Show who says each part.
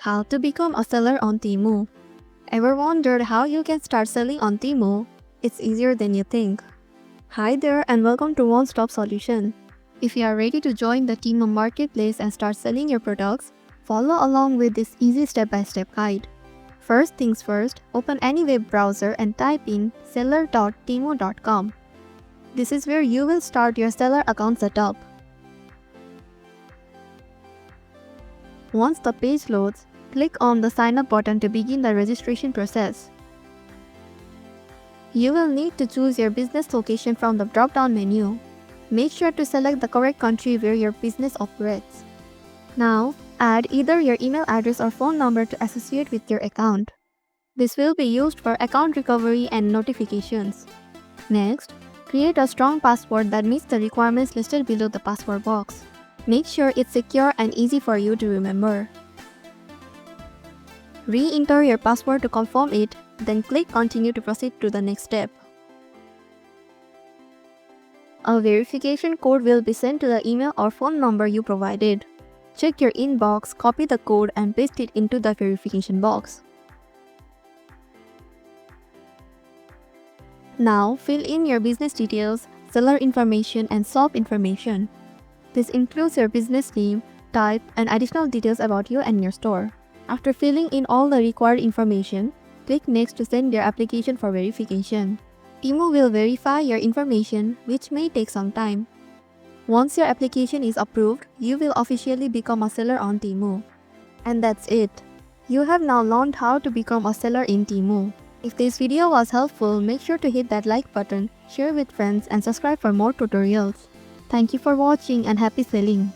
Speaker 1: How to become a seller on Temu. Ever wondered how you can start selling on Temu? It's easier than you think. Hi there and welcome to One Stop Solution. If you are ready to join the Temu marketplace and start selling your products, follow along with this easy step-by-step guide. First things first, open any web browser and type in seller.temu.com. This is where you will start your seller account setup. Once the page loads, click on the sign up button to begin the registration process. You will need to choose your business location from the drop-down menu. Make sure to select the correct country where your business operates. Now, add either your email address or phone number to associate with your account. This will be used for account recovery and notifications. Next, create a strong password that meets the requirements listed below the password box. Make sure it's secure and easy for you to remember. Re-enter your password to confirm it, then click Continue to proceed to the next step. A verification code will be sent to the email or phone number you provided. Check your inbox, copy the code and paste it into the verification box. Now, fill in your business details, seller information and shop information. This includes your business name, type, and additional details about you and your store. After filling in all the required information, click Next to send your application for verification. Temu will verify your information, which may take some time. Once your application is approved, you will officially become a seller on Temu. And that's it. You have now learned how to become a seller in Temu. If this video was helpful, make sure to hit that like button, share with friends, and subscribe for more tutorials. Thank you for watching and happy selling.